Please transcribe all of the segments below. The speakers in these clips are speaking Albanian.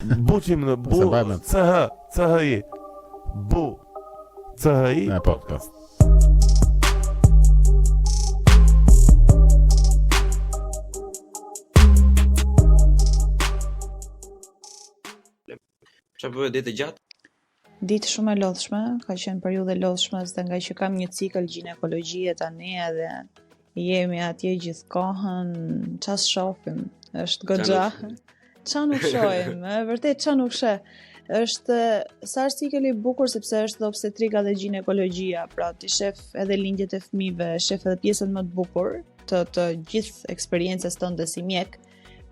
Buqim në bu CHI Bu CHI podcast. Çfarë bëhet ditë gjatë? Ditë shumë e lodhshme, ka qenë periudhë e lodhshme dhe nga që kam një cikël ginekologjie tani edhe jemi atje gjithë kohën, ças shohim, është goxha. Ça nuk shohim, vërtet ça nuk sheh. Është sa është cikël i bukur sepse është dhe obstetrika dhe ginekologjia, pra ti shef edhe lindjet e fëmijëve, shef edhe pjesën më të bukur të gjithë eksperiencës tënde si mjek.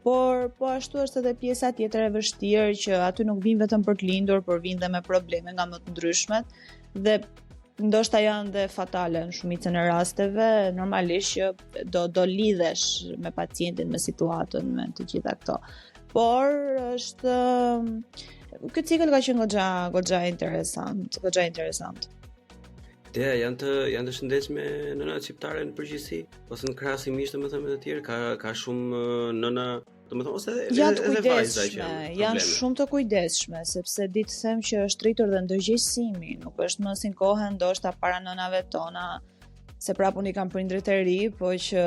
Por po ashtu është edhe pjesa tjetër e vështirë që aty nuk vinë vetëm për të lindur, por vinë dhe me probleme nga më të ndryshmet dhe ndoshta janë dhe fatale në shumicën e rasteve, normalisht që do lidhesh me pacientin, me situatën, me të gjitha këto. Por është ky cikël ka qenë goxha interesant. Te janë të shëndetshme nënat shqiptare në përgjithësi, ose në krahasimisht domethënë me të tjerë, ka shumë nëna, domethënë ose janë janë shumë të kujdesshme, sepse di të them që është rritur dhe ndërgjegjësimi, nuk është më si kohën ndoshta para nënave tona, se prapë unë i kam prindrit e ri, po që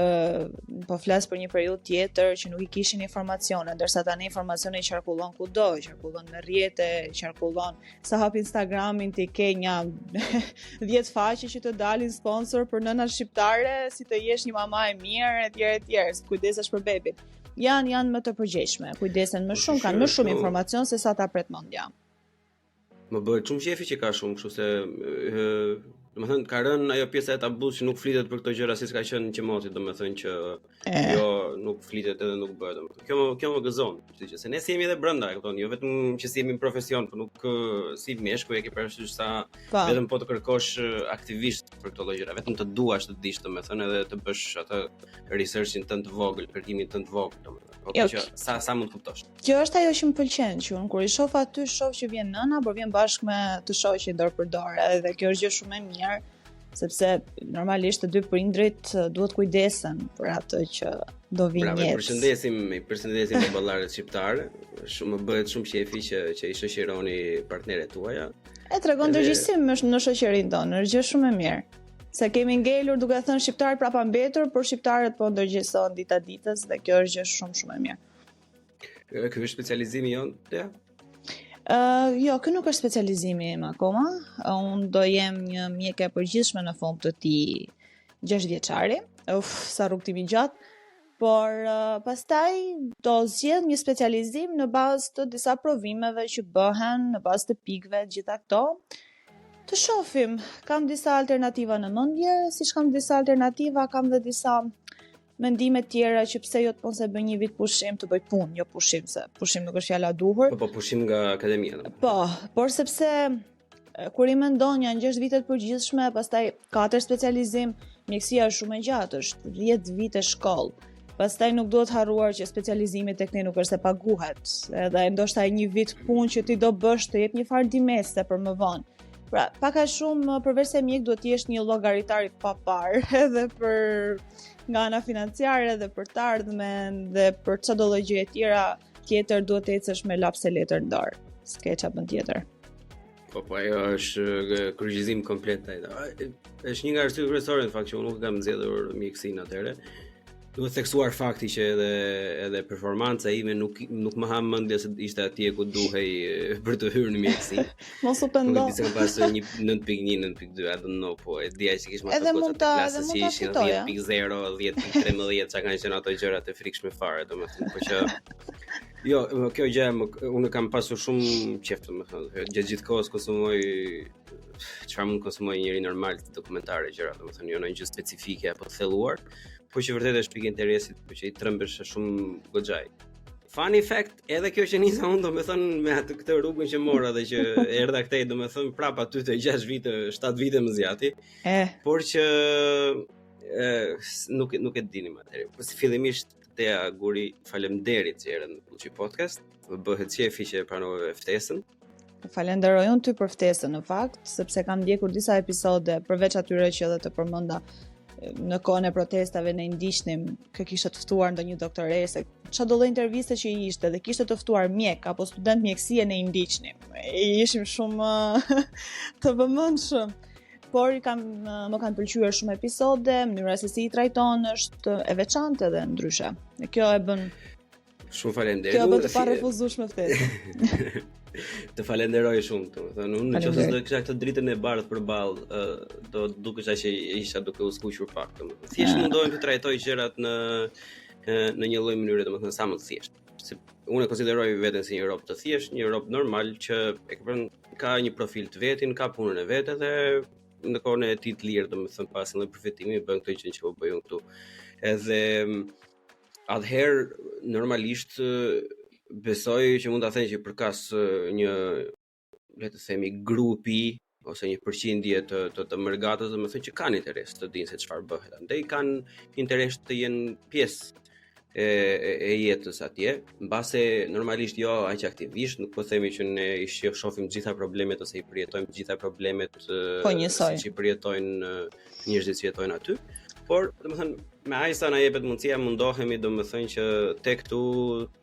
po flas për një periudhë tjetër që nuk i kishin informacione, ndërsa tani informacioni qarkullon kudo, qarkullon në rrjete, qarkullon sa hap Instagramin ti ke një 10 faqe që të dalin sponsor për nëna shqiptare, si të jesh një mama e mirë, etj, kujdesesh për bebin. Janë më të përgjegjshme, kujdesen më shumë, kanë më shumë informacion se sa ta pret mendja. Më bëhet shumë qefi që ka shumë, kështu se domethënë ka rënë ajo pjesa e tabut që nuk flitet për këto gjëra siç ka qenë që moti, domethënë që jo nuk flitet edhe nuk bëhet domethënë. Kjo më gëzon, që se ne si jemi edhe brenda, e kupton, jo vetëm që si jemi në profesion, por nuk si meshkuj e ke parasysh sa vetëm po të kërkosh aktivisht për këto gjëra, vetëm të duash të dish domethënë edhe të bësh atë researchin tënd të vogël, kërkimin tënd të vogël domethënë. Po që sa mund të kuptosh. Kjo është ajo që më pëlqen, që unë kur i shoh aty, shoh që vjen nëna, por vjen bashkë me të shoqi dorë për dorë, edhe kjo është gjë shumë e mirë, sepse normalisht të dy prindrit duhet kujdesen për atë që do vinë jetë. Përshëndesim baballarët shqiptar. Më bëhet shumë qefi që i shoqëroni partnerët tuaja. E tregon ndërgjegjësim në shoqërinë tonë, është gjë shumë e mirë. Se kemi ngelur duke thënë shqiptar prapa mbetur, por shqiptarët po ndërgjegjësohen dita ditës dhe kjo është gjë shumë e mirë. Ky është specializimi jonë? Ja. Jo, ky nuk është specializimi im akoma. Unë do jem një mjeke e përgjithshme në fund të këtij 6 vjeçari. Sa rrugtimi gjatë. Por pastaj do zgjedh një specializim në bazë të disa provimeve që bëhen, në bazë të pikëve, gjitha këto. Të shohim, kam disa alternativa në mendje, siç kam disa alternativa, kam dhe disa mendime tjera që pse jo të mos e bëj një vit pushim, të bëj punë, jo pushim, se pushim nuk është fjala duhur. Po pushim nga akademia. Po, por sepse kur i mendon janë 6 vite të përgjithshme, pastaj 4 specializim, mjekësia është shumë e gjatë, është 10 vite shkollë. Pastaj nuk duhet harruar që specializimi tek ne nuk është se paguhet, edhe ndoshta një vit punë që ti do bësh të jep një farë dimese për më vonë. Pra, pak a shumë përveç se mjek duhet të jesh një llogaritar i papar, edhe për nga ana financiare dhe për të ardhmen dhe për çdo lloj gjëje tjetër duhet të ecësh me lapse letër në dorë. S'ke çfarë bën tjetër. Po ajo është kryqëzim komplet ai. Është një nga arsyet kryesore në fakt që unë nuk kam nxjerrur mjekësinë atëre. Duhet theksuar fakti që edhe performanca ime nuk më ha mendje se ishte atje ku duhej për të hyrë në mjekësi. Mos u pendo. Nuk di se pas 9.1, 9.2, I don't know, po e dia që kish më të gocat të klasës që ishin 10.0, 10.13, çka kanë qenë ato gjëra të frikshme fare, domethënë, po që jo, kjo gjë unë kam pasur shumë qejf, domethënë, gjatë gjithë kohës konsumoj çfarë mund konsumoj njëri normal të dokumentare gjëra, domethënë jo ndonjë gjë specifike apo të thelluar. Po që vërtet është pikë interesit, po që i trëmbesh shumë goxhaj. Funny fact, edhe kjo që nisa unë domethënë me atë këtë rrugën që mora dhe që erdha këtej domethënë prapa aty të 6 vite, 7 vite më zjati. Por që nuk e dinim atëherë. Po si fillimisht Tea Guri, faleminderit që erdhën në Kulçi Podcast. Më bëhet qefi që pranove ftesën. Falenderoj unë ty për ftesën në fakt, sepse kam ndjekur disa episode përveç atyre që edhe të përmenda në kohën e protestave ne ndiqnim kë kishte të ftuar ndonjë doktorese, çfarë do lloj interviste që i ishte dhe kishte të ftuar mjek apo student mjekësie ne i ndiqnim. Ishim shumë të vëmendshëm. Por më kanë pëlqyer shumë episode, mënyra se si i trajton është e veçantë edhe ndryshe. Dhe kjo e bën shumë faleminderit. Kjo e bën të parefuzueshme ftesën. Të falenderoj shumë, domethënë unë nëse do kisha këtë dritën e bardhë përballë, do dukesh që isha duke u skuqur pak, domethënë. Thjesht mundohem të trajtoj gjërat në një lloj mënyre, domethënë sa më të thjeshtë. Unë e konsideroj veten si një rob të thjeshtë, një rob normal që ka një profil të vetin, ka punën e vet dhe në kohën e tij të lirë, domethënë pas një përfitimi bën këtë gjë që po bëj unë këtu. Edhe atëherë normalisht besoj që mund ta thënë që përkas një, le të themi, grupi ose një përqindje të mërgatës, domethënë që kanë interes të dinë se çfarë bëhet. Andaj kanë interes të jenë pjesë e jetës atje, mbase normalisht jo aq aktivisht, nuk po themi që ne i shohim të gjitha problemet ose i përjetojmë të gjitha problemet siç i përjetojnë njerëzit që jetojnë aty, por domethënë me aq sa na jepet mundësia mundohemi domethënë që tek këtu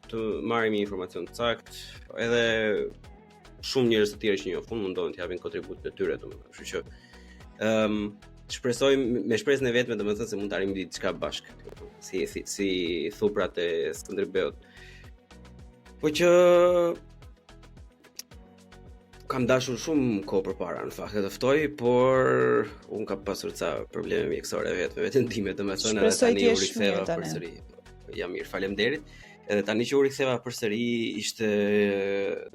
të marrim një informacion të saktë, edhe shumë njerëz të tjerë që njohin mundohen të japin kontributin e tyre domethënë, kështu që shpresoj me shpresën e vetme domethënë se mund të arrijmë diçka bashkë, si thuprat e Skënderbeut. Po që kam dashur shumë kohë përpara në fakt të ftoj, por unë kam pasur ca probleme mjekësore vetëm time, domethënë edhe tani u riktheva përsëri. Jam mirë, faleminderit. Edhe tani që u riktheva përsëri ishte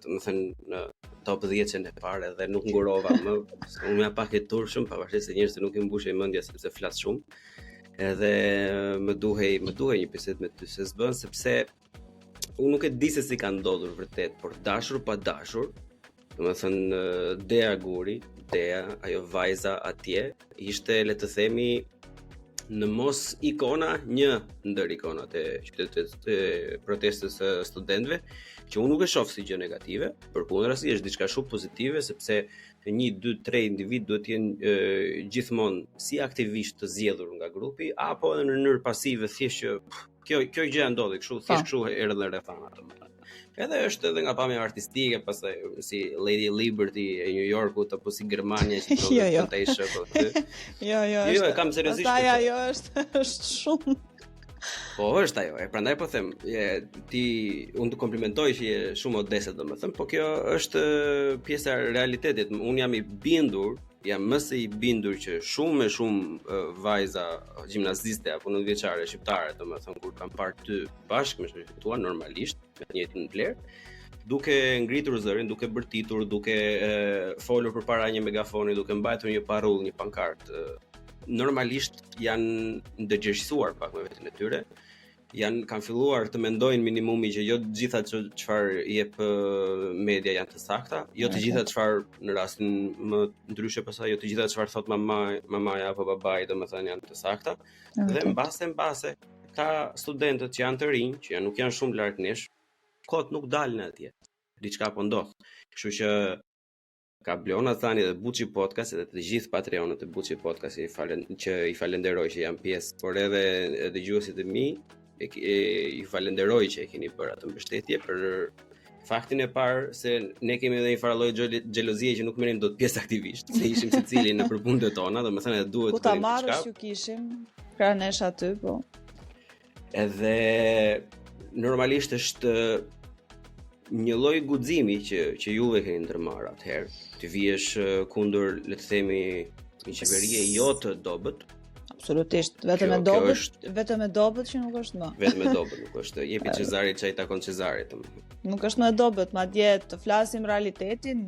domethënë në top 10-ën e parë dhe nuk ngurova më. Unë jam pak e turshëm, pavarësisht se njerëzit nuk i mbushej mendja sepse flas shumë. Edhe më duhej një bisedë me ty se s'bën sepse unë nuk e di se si ka ndodhur vërtet, por dashur pa dashur, domethënë Dea Guri, ajo vajza atje, ishte le të themi në mos ikona, një ndër ikonat e protestës së studentëve, që unë nuk e shoh si gjë negative, përkundrazi është diçka shumë pozitive sepse 1, 2, 3 individ duhet të jenë gjithmonë si aktivisht të zgjedhur nga grupi apo në mënyrë pasive thjesht që kjo gjë ndodhi kështu, thjesht kështu erdhën rrethana domethënë. Edhe është edhe nga pamja artistike, pastaj si Lady Liberty e New Yorkut apo si Gjermania që thotë aty. Jo, kam seriozisht. Pastaj ajo është shumë. Po është ajo, prandaj po them, unë të komplimentoj që je shumë modeste domethënë, po kjo është pjesa e realitetit. Unë jam i bindur, jam më se i bindur që shumë vajza gjimnaziste apo 9-vjeçare shqiptare, domethënë kur kam parë ty bashkë me shoqërinë tua normalisht, me të njëjtin vlerë, duke ngritur zërin, duke bërtitur, duke folur përpara një megafoni, duke mbajtur një parull, një pankartë, normalisht janë ndërgjegjësuar pak me veten e tyre. Kanë filluar të mendojnë minimumi që jo të gjitha çfarë jep media janë të sakta, jo të gjitha çfarë në rastin më ndryshe pastaj jo të gjitha çfarë thot mamaja apo babai domethënë janë të sakta. Dhe mbase ta studentët që janë të rinj, që nuk janë shumë larg nesh, kot nuk dalin atje. Diçka po ndodh. Kështu që ka Blona Thani dhe Buçi Podcast edhe të gjithë patreonët e Buçi Podcast që i falenderoj që janë pjesë, por edhe dëgjuesit e mi i falenderoj që e keni bërë atë mbështetje për faktin e parë se ne kemi edhe një farë lloj xhelozie që nuk merrim dot pjesë aktivisht, se ishim secili në punët tona, domethënë duhet të bëjmë diçka. Ku ta marrësh ju kishim pranesh aty, po. Edhe normalisht është një lloj guximi që juve keni ndërmarrë atëherë, të vihesh kundër, le të themi, një qeverie jo të dobët. Absolutisht, vetëm e dobët që nuk është më. Vetëm e dobët nuk është. Jepi Cezarit çai takon Cezarit. Nuk është më e dobët, madje të flasim realitetin,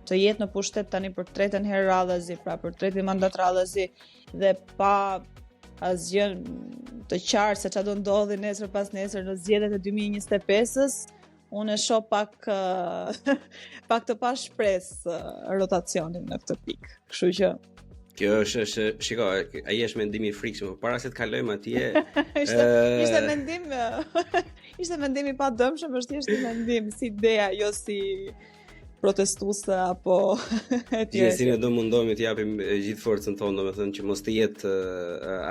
të jetë në pushtet tani për tretën herë radhazi, pra për tretin mandat radhazi dhe pa asgjë të qartë se çfarë do ndodhi nesër pas nesër në zgjedhjet e 2025-s, unë e shoh pak të pa shpresë rotacionin në këtë pikë. Kështu që kjo është shiko, ai është mendimi i frikshëm, para se të kalojmë atje. Ishte mendim i padëmshëm, është thjesht një mendim si ideja, jo si protestuese apo etj. Si ne do mundohemi të japim gjithë forcën tonë, domethënë që mos të jetë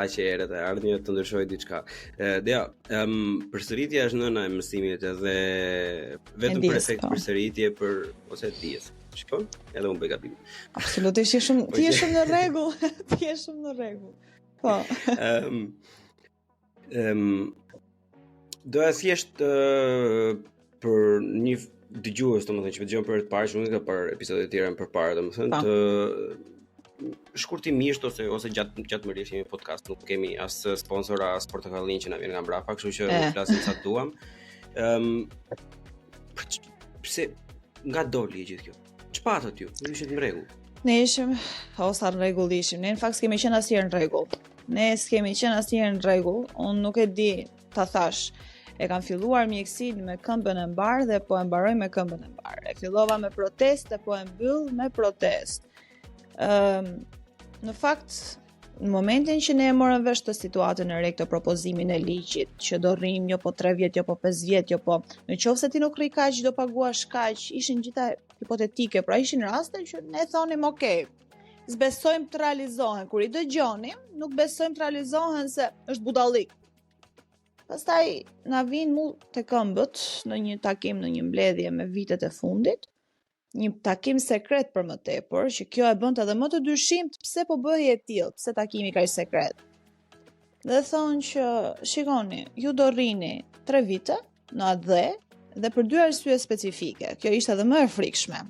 aq e errët e ardhmja të ndryshojë diçka. Përsëritja është nëna e mësimit edhe vetëm për efekt përsëritje ose dijes. Shikon? Edhe unë bëj gabim. Absolutisht, ti je shumë në rregull. Ti je shumë në rregull. Po. Doja thjesht për një dëgjues, domethënë që dëgjon për të parë, shumë nga për episode të tjera më përpara, domethënë të shkurtimisht ose gjatëmërisht jemi podcast, nuk kemi as sponsor as portokallin që na vjen nga mbrapa, kështu që flasim sa duam. Pse nga doli gjithë kjo? Ç'patët ju? Ju ishit në rregull? Ne ishim sa në rregull ishim. Ne në fakt s'kemi qenë asnjëherë në rregull. Ne s'kemi qenë asnjëherë në rregull. Unë nuk e di ta thash. E kam filluar mjekësinë me këmbën e mbar dhe po e mbaroj me këmbën e mbar. E fillova me protestë, po e mbyll me protestë. Në fakt, në momentin që ne e morëm vesh të situatën e re këtë propozimin e ligjit, që do rrim jo po 3 vjet, jo po 5 vjet, jo po, në qoftë se ti nuk rri kaq, do paguash kaq, ishin gjitha hipotetike, pra ishin raste që ne thonim okay, s'besojmë të realizohen, kur i dëgjonim, nuk besojmë të realizohen se është budallik. Pastaj na vin mu të këmbët në një takim, në një mbledhje me vitet e fundit, një takim sekret për më tepër, që kjo e bënte edhe më të dyshimt pse po bëhej e tillë, pse takimi kaq sekret. Dhe thonë që, shikoni, ju do rrini 3 vite në atë dhe për 2 arsye specifike. Kjo ishte edhe më e frikshme.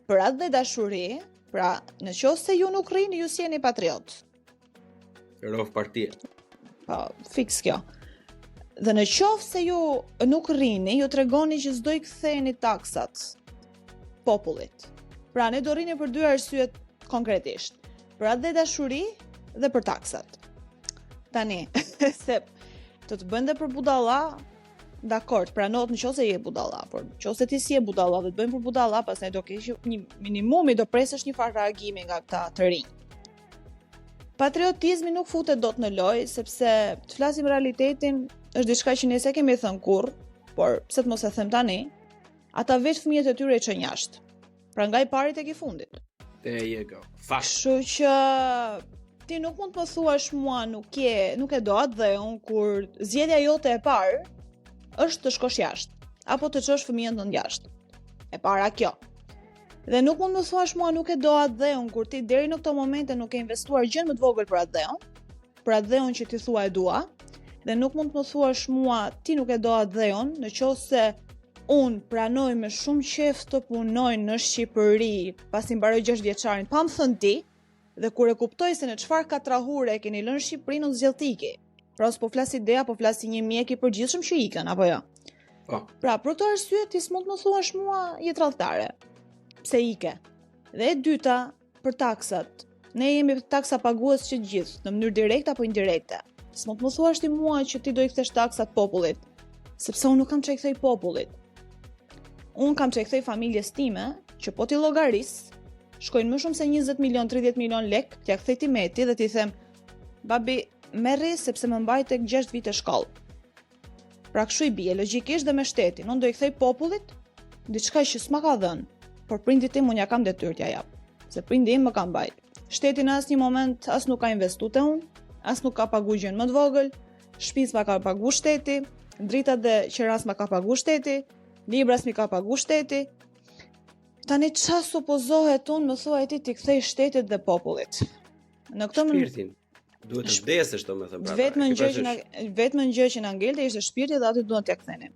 Për atë dhe dashuri, pra në qoftë se ju nuk rrini, ju si jeni patriot. Rov partie. Po, fiks kjo. Dhe në qoftë se ju nuk rrini, ju tregoni që s'do I ktheheni taksat popullit. Pra ne do rrini për 2 arsye konkretisht. Për atë dhe dashuri dhe për taksat. Tani, se të bënde për budalla, dakord, pranohet në qoftë se je budalla, por në qoftë se ti si je budalla dhe të bëjmë për budalla, pastaj do kesh një minimumi, do presësh një farë reagimi nga këta të rinj. Patriotizmi nuk futet dot në lojë, sepse të flasim realitetin është diçka që ne s'e kemi thënë kurrë, por pse të mos e them tani, ata vetë fëmijët e tyre I çojnë jashtë. Pra nga I pari tek I fundit. There you go. Kështu që ti nuk mund të më thuash mua nuk e do atë dhe unë kur zgjedhja jote e parë është të shkosh jashtë apo të çosh fëmijën tënd jashtë. E para kjo. Dhe nuk mund të më thuash mua nuk e do atë dhe unë kur ti deri në këto momente nuk e investuar gjën më të vogël për atë dheun. Për atë dheun që ti thua e dua. Dhe nuk mund të më thuash mua ti nuk e do atë dheun, në qoftë se unë pranoj me shumë qejf të punoj në Shqipëri pasi mbaroj 6 vjeçarin pa më thënë ti, dhe kur e kuptoj se në çfarë katrahure e keni lënë Shqipërinë unë zgjidh tiki. Pra s'po flas idea, po flas si një mjek I përgjithshëm që ikën apo jo. Pra për këtë arsye ti s'mund të më thuash mua je tradhtare. Pse ike? Dhe e dyta, për taksat. Ne jemi taksa pagues që gjithë, në mënyrë direkte apo indirekte. S'mund të më thuash ti mua që ti do I kthesh taksat popullit, sepse unë nuk kam çe kthej popullit. Unë kam çe kthej familjes time, që po ti llogaris, shkojnë më shumë se 20 milion, 30 milion lek, t'ja kthej ti meti dhe ti them, babi, merri sepse më mbaj tek 6 vite shkollë. Pra kështu I bie, logjikisht dhe me shtetin, unë do I kthej popullit diçka që s'ma ka dhënë, por prindit tim unë ja kam detyrë t'ja jap, se prindi im më ka mbajt. Shteti në asnjë moment as nuk ka investuar te unë, as nuk ka pagu gjën më të vogël, shtëpisë ma ka pagu shteti, dritat dhe qeras ma ka pagu shteti, libras mi ka pagu shteti. Tani ç'a supozohet unë më thuaj ti kthej shtetit dhe popullit. Në këtë shpirtin. Duhet të vdesësh domethënë pra. Vetëm gjë që na ngelte ishte shpirti dhe aty duhet t'ja kthenim.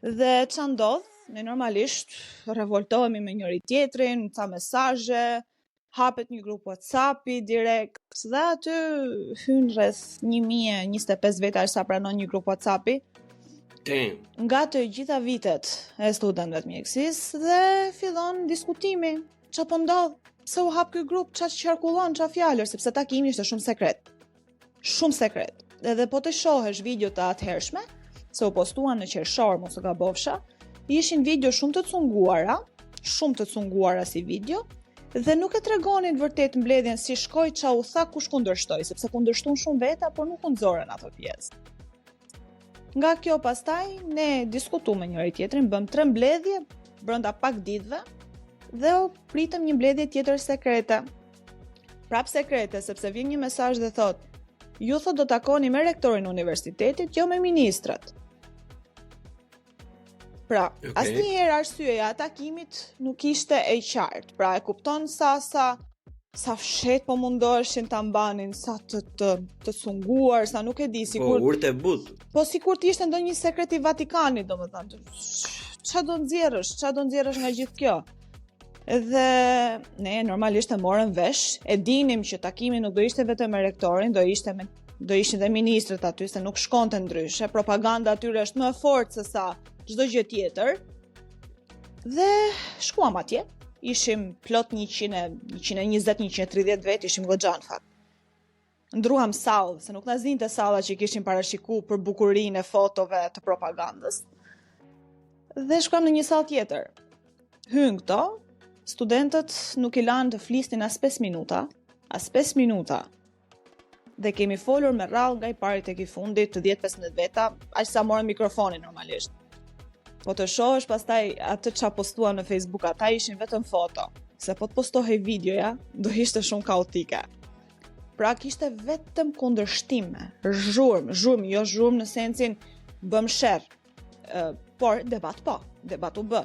Dhe ç'a ndodh? Ne normalisht revoltohemi me njëri tjetrin, ca mesazhe, hapet një grup WhatsApp-i direkt, dhe aty hyn rreth 1025 vetar sa pranon një grup WhatsApp-i. Nga të gjitha vitet e studentëve të mjekësisë dhe fillon diskutimi. Ç'a po ndodh? Pse u hap ky grup? Ç'a qarkullon? Ç'a fjalësh? Sepse takimi ishte shumë sekret. Shumë sekret. Edhe po të shohësh videot të atëhershme, se u postuan në qershor, mos e gabofsha, ishin video shumë të cunguara si video, dhe nuk e tregonin vërtet mbledhjen si shkoi, ç'a u tha, kush kundërshtoi, sepse kundërshtuan shumë veta, por nuk u nxorën ato pjesë. Nga kjo pastaj ne diskutuam me njëri tjetrin, bëm 3 mbledhje brenda pak ditëve, dhe pritëm një mbledhje tjetër sekrete. Prap sekrete, sepse vjen një mesazh dhe thot, ju thot do takoni me rektorin e universitetit, jo me ministrat. Pra, asnjëherë arsyeja e takimit nuk ishte e qartë. Pra, e kupton sa fshet po mundoheshin ta mbanin, sa të sunguar, sa nuk e di, sikur urtë but. Po sikur të ishte ndonjë sekret i Vatikanit, domethënë. Ç'a do nxjerrësh nga gjithë kjo? Dhe ne normalisht e morëm vesh, e dinim që takimi nuk do ishte vetëm me rektorin, do ishin dhe ministrët aty, se nuk shkonte ndryshe, propaganda atyre është më e fortë se sa çdo gjë tjetër. Dhe shkuam atje, ishim plot 120-130 vet, ishim goxha në fakt. Ndruam sallë, se nuk na zinte salla që kishim parashikuar për bukurinë e fotove të propagandës. Dhe shkuam në një sallë tjetër. Hyn këto, studentët nuk i lanë të flisnin as 5 minuta. Dhe kemi folur me rrallë nga i pari tek i fundit, të 10-15 veta, aq sa morën mikrofonin normalisht. Po të shohësh pastaj atë ç'a postuan në Facebook, ata ishin vetëm foto, se po të postohej videoja, do ishte shumë kaotike. Pra kishte vetëm kundërshtime, zhurmë, jo zhurmë në sensin bëm sherr, por debat u bë.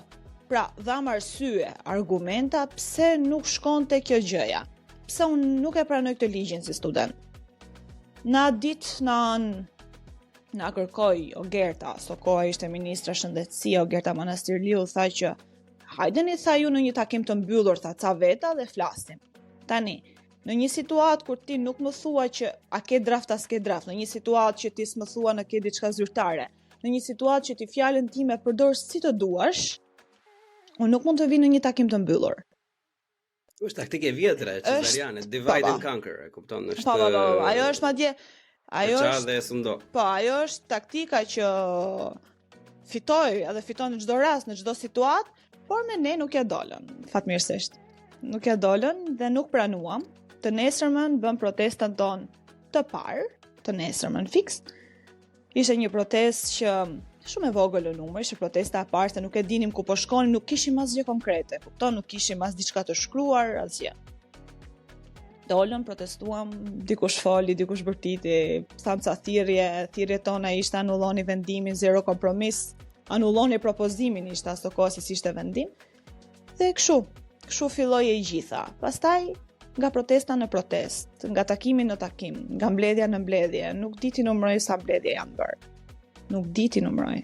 Pra, dham arsye, argumenta pse nuk shkonte kjo gjëja. Pse unë nuk e pranoj këtë ligjin si student. Na ditë na kërkoi Ogerta, koha ishte ministra shëndetësia Ogerta Manastirliu, tha që hajdeni, tha ju në një takim të mbyllur, tha ca veta dhe flasim. Tani, në një situatë kur ti nuk më thua që a ke draft as ke draft, në një situatë që ti s'më thua në ke diçka zyrtare, në një situatë që ti fjalën time përdor si të duash, unë nuk mund të vi në një takim të mbyllur. Është taktike vjetre, Cezariane, divide and conquer, e kupton, është. Po, ajo është madje, ajo është taktika që fitoi, edhe fiton në çdo rast, në çdo situatë, por me ne nuk ja dolën, fatmirësisht. Nuk ja dolën dhe nuk pranuam. Të nesërmën bëm protestën tonë të parë, të nesërmën fiks. Ishte një protestë që shumë e vogël në numër, ishte protesta e parë, se nuk e dinim ku po shkonim, nuk kishim asgjë konkrete, kupton, nuk kishim as diçka të shkruar, asgjë. Dolëm, protestuam, dikush foli, dikush bërtiti, thamë ca thirrjet tona ishte anulloni vendimin, zero kompromis, anulloni propozimin ishte ato kohë se ishte vendim. Dhe kështu filloi e gjitha. Pastaj nga protesta në protestë, nga takimi në takim, nga mbledhja në mbledhje, nuk di ti numëroj sa mbledhje janë bërë. Nuk di ti numëroj.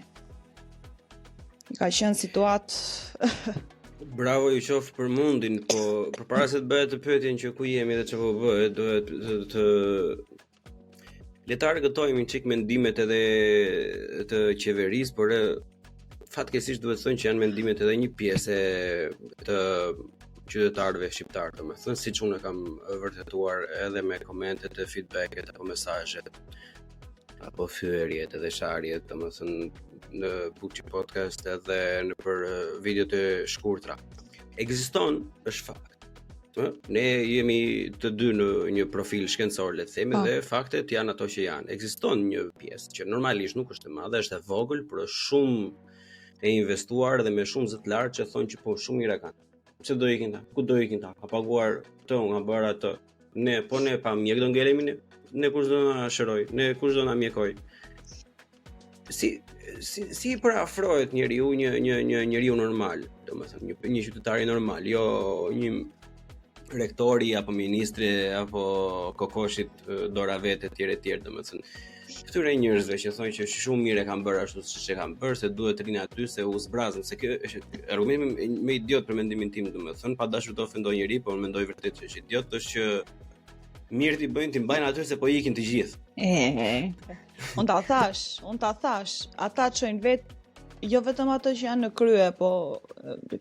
Ka qenë situatë. Bravo ju qoftë për mundin, po përpara se të bëhet të pyetjen që ku jemi dhe ç'po bëhet, duhet të le ta argëtojmë një çik mendimet edhe të qeverisë, por fatkeqësisht duhet të thonë që janë mendimet edhe një pjesë të qytetarëve shqiptar, domethënë siç unë kam vërtetuar edhe me komentet e feedbacket apo mesazhet apo fyerjet edhe sharjet, domethënë në Puçi Podcast edhe në për videot e shkurtra. Ekziston, është fakt. Ne jemi të dy në një profil shkencor, le të themi, dhe faktet janë ato që janë. Ekziston një pjesë që normalisht nuk është e madhe, është e vogël, por është shumë e investuar dhe me shumë zë të lartë që thonë që po shumë mira kanë. Pse do ikin ta? Ku do ikin ta? Ka paguar këtë, nga bërë atë. Ne pa mjek do ngelemi ne kush do na shëroj, ne kush do na mjekoj. Si përafrohet njeriu një njeriu normal, domethënë një qytetar normal, jo një rektori apo ministri apo kokoshit dora vetë etj, domethënë. Këtyre njerëzve që thonë që shumë mirë e kanë bërë ashtu siç e kanë bërë, se duhet të rinë aty se u zbrazën, se kjo është argumenti më idiot për mendimin tim, domethënë, pa dashur të ofendoj njëri, por mendoj vërtet që është idiot, është që mirë ti bëjnë, ti mbajnë aty se po ikin të gjithë. Unë ta thash, ata çojnë vetë, jo vetëm ato që janë në krye, po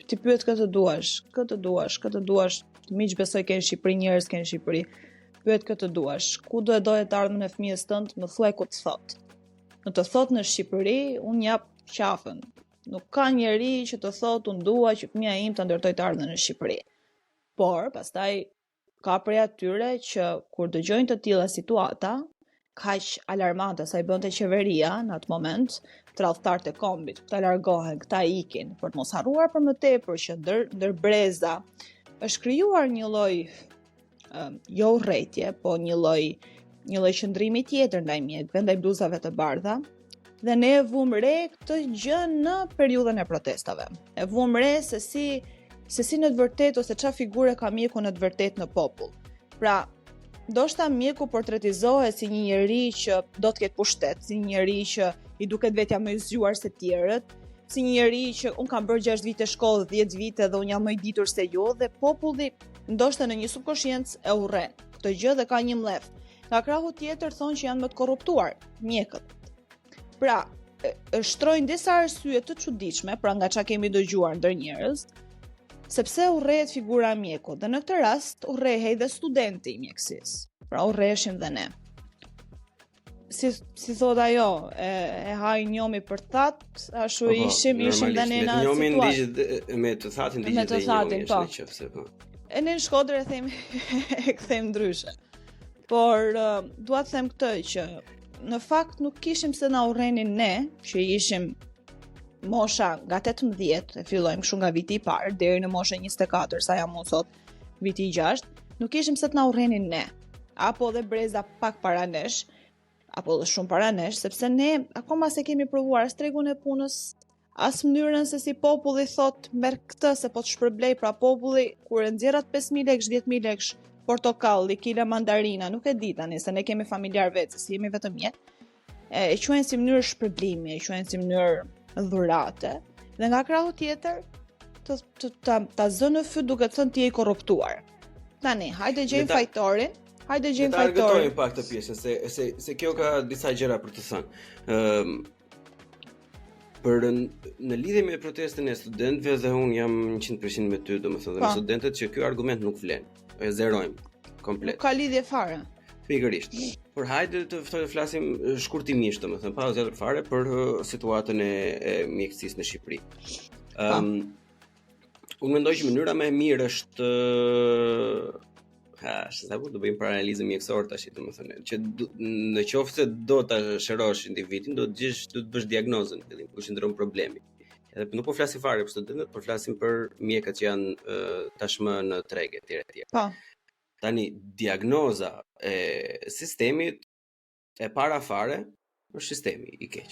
ti pyet këtë duash, miq besoj ke në Shqipëri njerëz, ke në Shqipëri. Pyet këtë duash, ku do e doje të ardhmën e fëmijës tënd, më thuaj ku të thot. Në të thot në Shqipëri, unë jap qafën. Nuk ka njeri që të thot, unë dua që fëmija im të ndërtoj të ardhmën në Shqipëri. Por, pastaj, ka prej atyre që kur dëgjojnë të tilla situata, kaq alarmante sa I bënte qeveria në atë moment, tradhtarët e kombit, këta largohen, këta ikin, për të mos harruar për më tepër që ndër breza është krijuar një lloj jo urrëtie, po një lloj qëndrimi tjetër ndaj mjekëve, ndaj bluzave të bardha. Dhe ne e vum re këtë gjë në periudhën e protestave. E vum re se si në të vërtetë ose çfarë figure ka mjeku në të vërtetë në popull. Pra, ndoshta mjeku portretizohet si një njeri që do të ketë pushtet, si një njeri që I duket vetja më I zgjuar se tjerët, si një njeri që un kam bërë 6 vite shkollë, 10 vite dhe un jam më I ditur se ju dhe populli ndoshta në një subkonsciencë e urren këtë gjë dhe ka një mlef. Nga krahu tjetër thonë që janë më të korruptuar mjekët. Pra, shtrojnë disa arsye të çuditshme, pra nga çka kemi dëgjuar ndër njerëz, sepse urrehet figura e mjekut dhe në këtë rast urrehej dhe studenti I mjekësisë. Pra urreheshim dhe ne. Si thot ajo, e haj njomi për that, ashtu ishim dhe ne në situatë. Me të thatin digjet e njomi është në qëfëse, po. E në Shkodër e kthejmë ndryshe. Por, dua të them këtë që në fakt nuk kishim se na urrenin ne, që ishim mosha nga 18, e fillojmë kështu nga viti I parë, deri në moshën 24, sa jam unë sot, viti I 6, nuk kishim se të na urrenin ne, apo dhe breza pak para nesh, apo dhe shumë para nesh, sepse ne akoma se kemi provuar as tregun e punës, as mënyrën se si populli thot merr këtë se po të shpërblej, pra populli kur e nxjerrat 5.000 lekë, 10.000 lekë portokalli, kila mandarina, nuk e di tani se ne kemi familjar vetë, si jemi vetëm mjet. E quajnë si mënyrë shpërblimi, e quajnë si mënyrë dhurate. Dhe nga krahu tjetër, ta zënë në fyt duke thënë ti je I korruptuar. Tani, hajde gjejmë fajtorin. Hajde gjejmë fajtorin. Ta argëtojmë pak të pjesën se kjo ka disa gjëra për të thënë. Për në lidhje me protestën e studentëve dhe unë jam 100% me ty, domethënë dhe me studentët që ky argument nuk vlen. E zerojmë komplet. Nuk ka lidhje fare. Pikërisht. Por hajde të flasim shkurtimisht, domethënë pa zgjatur fare për situatën e mjekësisë në Shqipëri. Unë mendoj që mënyra më e mirë është do bëjmë për analizë mjekësore tash, domethënë, që në qoftë se do ta shërosh individin, do të bësh diagnozën, fillim ku qëndron problemi. Edhe nuk po flasim fare për studentët, por flasim për mjekët që janë tashmë në tregë etj. Po. Tani diagnoza e sistemit e para fare është sistemi I keq.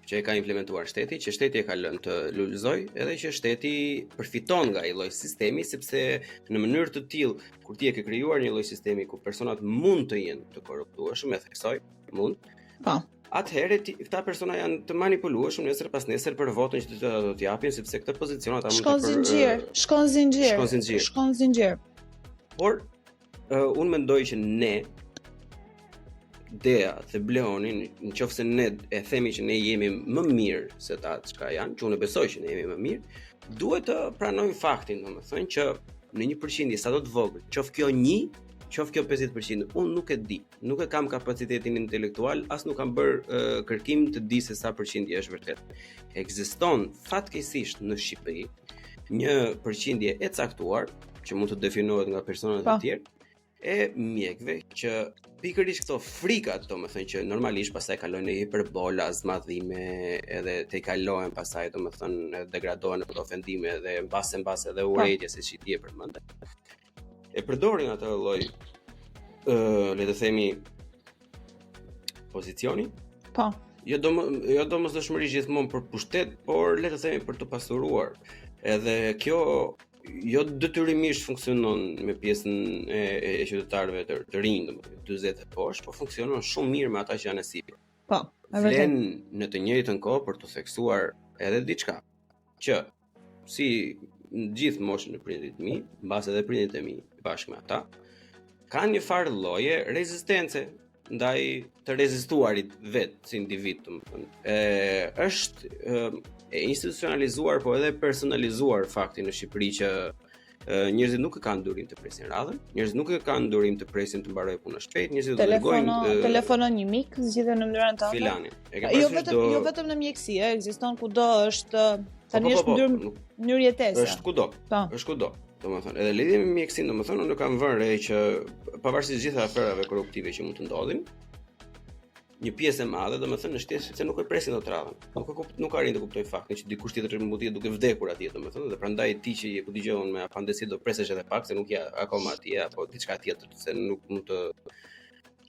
Që e ka implementuar shteti, që shteti e ka lënë të lulëzoj, edhe që shteti përfiton nga ai lloj sistemi, sepse në mënyrë të tillë kur ti e ke krijuar një lloj sistemi ku personat mund të jenë të korruptueshëm, e theksoj, mund. Po. Atëherë këta persona janë të manipulueshëm nesër pas nesër për votën që do t'i japin, sepse këtë pozicion ata mund të shkon zinxhir. Por unë mendoj që ne Dea dhe Bleoni, nëse ne e themi që ne jemi më mirë se ata çka janë, që unë besoj që ne jemi më mirë, duhet të pranojmë faktin, domethënë që në një përqindje sa do të vogël, qoftë kjo 1, qoftë kjo 50%, unë nuk e di. Nuk e kam kapacitetin intelektual, as nuk kam bërë kërkim të di se sa përqindje është vërtet. Ekziston fatkeqësisht në Shqipëri një përqindje e caktuar, që mund të definohet nga personat e tjerë, e mjekëve që pikërisht këto frikat, domethënë që normalisht pastaj kalojnë në hiperbola, zmadhime, edhe te kalohen pastaj domethënë degradohen në ofendime dhe mbase edhe urrëtie se ç'i di e përmend. E përdorin atë lloj le të themi pozicioni. Po. Jo domosdoshmërisht gjithmonë për pushtet, por le të themi për të pasuruar. Edhe kjo jo detyrimisht funksionon me pjesën e qytetarëve të rinj, domethënë 40 e poshtë, por funksionon shumë mirë me ata që janë e sipër. Po, e vërtetë. Vlen në të njëjtën kohë për të theksuar edhe diçka që si në gjithë moshën e prindit të mi, mbas edhe prindit e mi bashkë me ata, kanë një farë lloje rezistence ndaj të rezistuarit vetë si individ, domethënë. Është e institucionalizuar po edhe personalizuar fakti në Shqipëri që njerëzit nuk e kanë durim të presin radhën, njerëzit nuk e kanë durim të presin të mbarojë punën shpejt, njerëzit do dërgojnë telefonon një mik, zgjidhen në mënyrën tënde. Filani. Jo vetëm në mjekësi, ekziston kudo, është tani është mënyrë jetese. Është kudo. Është kudo. Domethënë, edhe lidhje me mjekësinë, domethënë unë kam vënë re që pavarësisht gjithë aferave korruptive që mund të ndodhin, një pjesë e madhe, domethënë është se nuk e presin dot radhën. Nuk arrin të kuptoj faktin që dikush tjetër mund të jetë duke vdekur atje, domethënë, dhe prandaj ti që je ku dëgjon me apandesi do presesh edhe pak se nuk je akoma atje apo diçka tjetër, se nuk mund të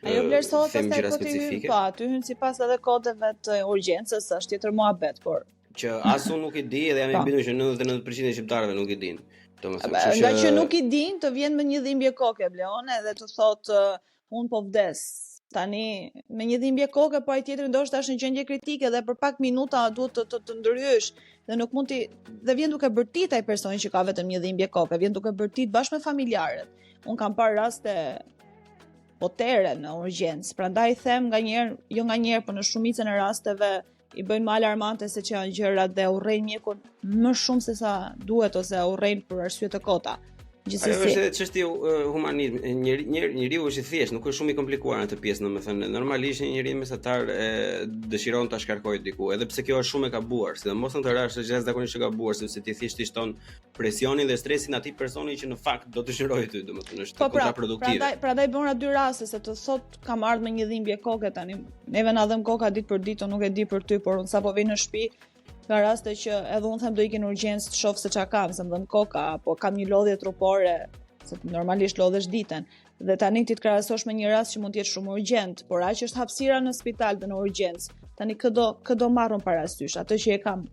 ajo vlerësohet pastaj po ti hyn pa, ty hyn sipas edhe kodeve të urgjencës, është tjetër muhabet, por që as unë nuk e di dhe jam i bindur që 99% e shqiptarëve nuk e din. Domethënë, nga që nuk i din, të vjen me një dhimbje koke Bleone dhe të thotë unë po vdes. Tani me një dhimbje koke, po ai tjetri ndoshta është në gjendje kritike dhe për pak minuta duhet të ndryhesh dhe nuk mund dhe vjen duke bërtit ai personi që ka vetëm një dhimbje koke, vjen duke bërtit bashkë me familjarët. Unë kam parë raste potere në urgjencë, prandaj them jo nganjëherë, por në shumicën e rasteve i bëjnë më alarmante se që janë gjërat dhe urrejnë mjekun më shumë se sa duhet ose urrejnë për arsye të kota. Ajo është edhe çështje humanizmi. Njeriu është i thjeshtë, nuk është shumë i komplikuar në këtë pjesë, domethënë. Normalisht një njeri mesatar dëshiron ta shkarkojë diku, edhe pse kjo është shumë e gabuar, sidomos në këtë rast është jashtëzakonisht e gabuar, sepse ti thjesht i shton presionin dhe stresin atij personi që në fakt do të shërojë ty, domethënë është kontraproduktive. Prandaj bëra dy raste se të thot kam ardhur me një dhimbje koke tani. Neve na dhëm koka ditë për ditë, nuk e di për ty, por unë sapo vij në shtëpi ka raste që edhe unë them do ikin në urgjencë të shoh se çka kam, se më dhëm koka apo kam një lodhje trupore, se normalisht lodhesh ditën. Dhe tani ti të krahasosh me një rast që mund të jetë shumë urgjent, por aq është hapësira në spital dhe në urgjencë. Tani këdo marrun parasysh, atë që e kam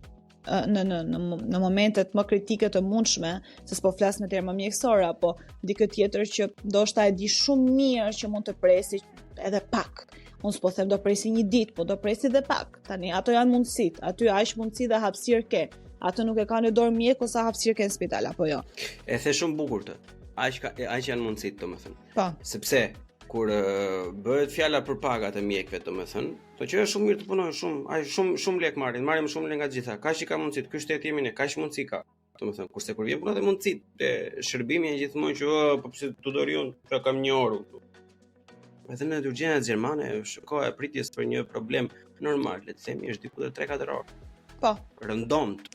në momentet më kritike të mundshme, se s'po flas në terma mjekësor, apo dikë tjetër që ndoshta e di shumë mirë që mund të presi edhe pak. Unë s'po them do presi një ditë, po do presi dhe pak. Tani ato janë mundësit, aty aq mundësi dhe hapësirë ke. Ato nuk e ka në dorë mjeku sa hapësirë ke në spital apo jo. E the shumë bukur të. Aq janë mundësit, domethënë. Po. Sepse kur bëhet fjala për pagat e mjekëve, domethënë, to që është shumë mirë të punojnë shumë lek marrin shumë lek nga të gjitha. Kaq i ka mundësit, ky shtet jemi ne, kaq mundësi ka. Domethënë, kurse kur vjen puna te mundësit e shërbimi janë gjithmonë që po pse tu dorion, pra kam një orë. Edhe në urgjencë gjermane është koha e pritjes për një problem normal, le të themi është diku te 3-4 orë. Po. Rëndomt.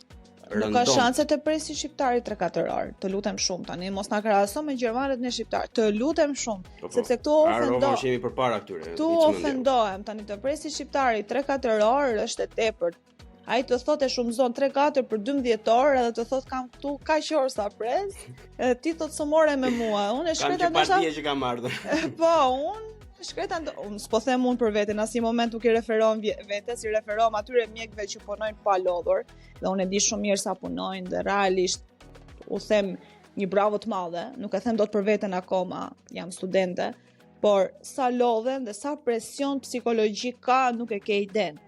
Nuk ka shanse të presi shqiptari 3-4 orë. Të lutem shumë tani, mos na krahaso me gjermanët në shqiptar. Të lutem shumë, sepse këtu ofendohem. Jemi përpara këtyre. Këtu ofendohem tani të presi shqiptari 3-4 orë është e tepërt. Ai të thotë shumëzon 3-4 për 12 orë edhe të thotë kam këtu kaq orë sa pres. Edhe ti thotë somore me mua. Unë e shkreta ndoshta. Kam që kam ardhur. Po, unë shkreta unë s'po them unë për veten, as një moment nuk i referon vetes, i referon atyre mjekëve që punojnë pa lodhur, dhe unë e di shumë mirë sa punojnë dhe realisht u them një bravo të madhe, nuk e them dot për veten akoma, jam studente, por sa lodhen dhe sa presion psikologjik ka nuk e ke iden.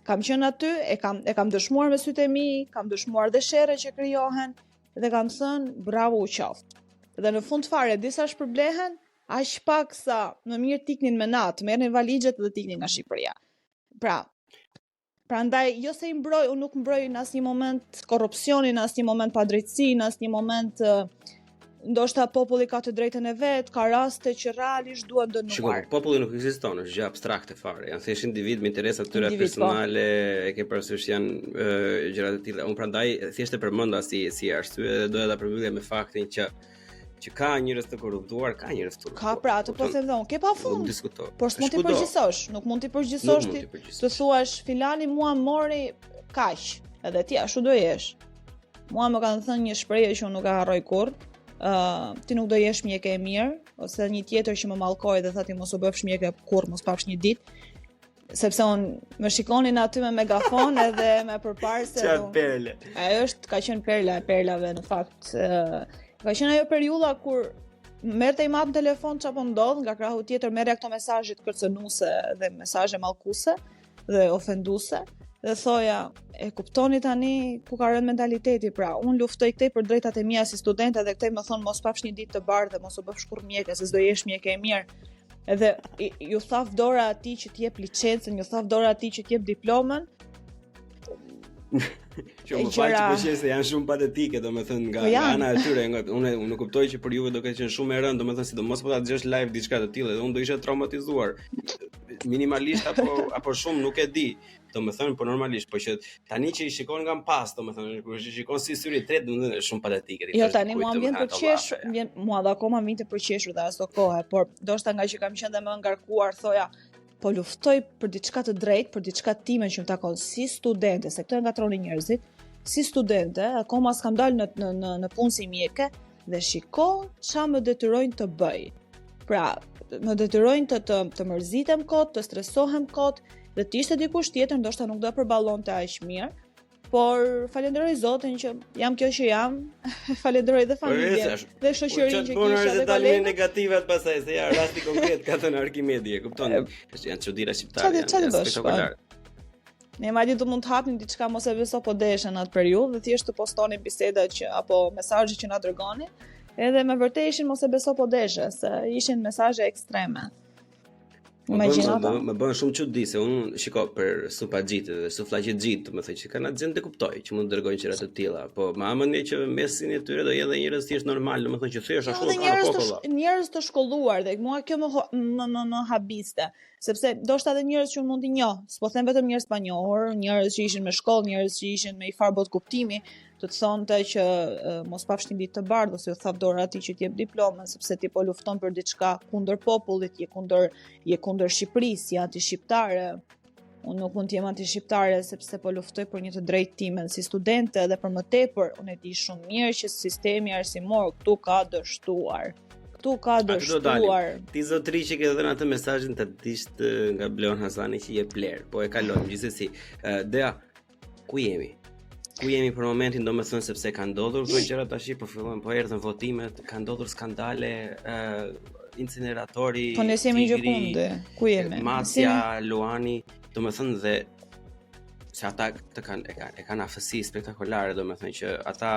Kam qenë aty, e kam dëshmuar me sytë e mi, kam dëshmuar dhe sherrë që krijohen dhe kam thënë bravo u qoftë. Dhe në fund fare disa shpërblehen, aq pak sa më mirë tiknin me natë, merrnin valixhet dhe tiknin nga Shqipëria. Prandaj jo se i mbroj, unë nuk mbroj në asnjë moment korrupsionin, në asnjë moment padrejtësi, në asnjë moment ndoshta populli ka të drejtën e vet, ka raste që realisht duhet dënuar. Shikoj, populli nuk ekziston, është gjë abstrakte fare. Janë thjesht individ me interesa të tyre personale, e ke parasysh janë gjëra të tilla. Unë prandaj thjesht e përmenda si arsye dhe doja ta përmbyllja me faktin që ka njerëz të korruptuar, ka njerëz të Ka pra, atë po them dhon, ke pafund. Por s'mund t'i përgjigjesh, nuk mund t'i përgjigjesh ti. Të thuash filani mua mori kaq, edhe ti ashtu do jesh. Mua më kanë thënë një shprehje që unë nuk e harroj kurrë. Ti nuk do jesh mjeke e mirë, ose një tjetër që më mallkoi dhe tha ti mos u bëfsh mjeke kurrë, mos pafsh një ditë. Sepse unë më shikonin aty me megafon edhe me përparse. Çfarë perle. Ajo ka qenë perla e perlave në fakt. Ka qenë ajo periudha kur merrte i mat në telefon çapo ndodh, nga krahu tjetër merrja këto mesazhe të kërcënuese dhe mesazhe mallkuese dhe ofenduese. Dhe thoja, e kuptoni tani ku ka rënë mentaliteti, pra unë luftoj këtej për drejtat e mia si studente dhe këtej më thon mos pafsh një ditë të bardhë dhe mos u bëfsh kurrë mjeke se s'do jesh mjeke e mirë. Edhe ju thaf dora atij që të jep licencën, ju thaf dora atij që të jep diplomën. Që më fal që po janë shumë patetike, domethënë nga ana e tyre, unë nuk kuptoj që për juve do ketë qenë shumë e rëndë, domethënë sidomos po ta dëgjosh live diçka të tillë dhe unë do isha traumatizuar. Minimalisht apo shumë nuk e di. Domethënë po normalisht, po që tani që i shikon nga pas, domethënë kur i shikon si syri i tretë, domethënë është shumë patetike. Jo, tani mua vjen për qesh, mua dhe akoma vjen të përqeshur dhe aso kohë, por ndoshta nga që kam qenë dhe më ngarkuar, thoja, po luftoj për diçka të drejtë, për diçka time që më takon si studente, se këto e ngatronin njerëzit, si studente, akoma s'kam dalë në punë si mjeke dhe shiko ç'a më detyrojnë të bëj. Pra, më detyrojnë të mërzitem kot, të stresohem kot, dhe të ishte dikush tjetër ndoshta nuk do përballonte aq mirë. Por falenderoj Zotin që jam kjo që jam, falenderoj dhe familjen dhe shoqërinë që kisha dhe kolegët. Negativat pasaj, se ja rasti konkret ka thënë Arkimedi, e kuptoni? Janë çuditëra shqiptare, janë spektakolare. Ne madje do mund të hapnim diçka mos e beso po desha në atë periudhë dhe thjesht të postoni bisedat që apo mesazhe që na dërgonin, edhe me vërtet ishin mos e beso po desha, se ishin mesazhe ekstreme. Më bën shumë çudi se unë shiko për supaxhitë dhe sufllaqexhitë, do të thënë që kanë atë gjë të kuptoj që mund të dërgojnë gjëra të tilla, po më amëni që mesin e tyre do jetë njerëz thjesht normal, do të thënë që thjesht ashtu kanë populla. Njerëz të shkolluar dhe mua kjo më habiste, sepse ndoshta edhe njerëz që mund t'i njoh, s'po them vetëm njerëz pa njohur, njerëz që ishin me shkollë, njerëz që ishin me i farë bot kuptimi, të thonte që mos pafshin ditë të bardhë ose u thap dorë atij që t'jep diplomën, sepse ti po lufton për diçka kundër popullit, je kundër Shqipërisë, je anti-shqiptare. Unë nuk mund të jem anti-shqiptare sepse po luftoj për një të drejtë time si studente dhe për më tepër, unë e di shumë mirë që sistemi arsimor këtu ka dështuar. Ti zotëri që ke dhënë atë mesazhin të disht nga Bleon Hasani që je pler, po e kalojmë gjithsesi. Dea, ku jemi? Ku jemi për momentin, do me thënë sepse ka ndodhur këto gjëra tash, po fillojnë, po erdhën votimet, ka ndodhur skandale, incineratori, po ne jemi gjëkunde, ku jemi? Masja, Luani, do me thënë dhe se ata e kanë afësi spektakolare, do me thënë që ata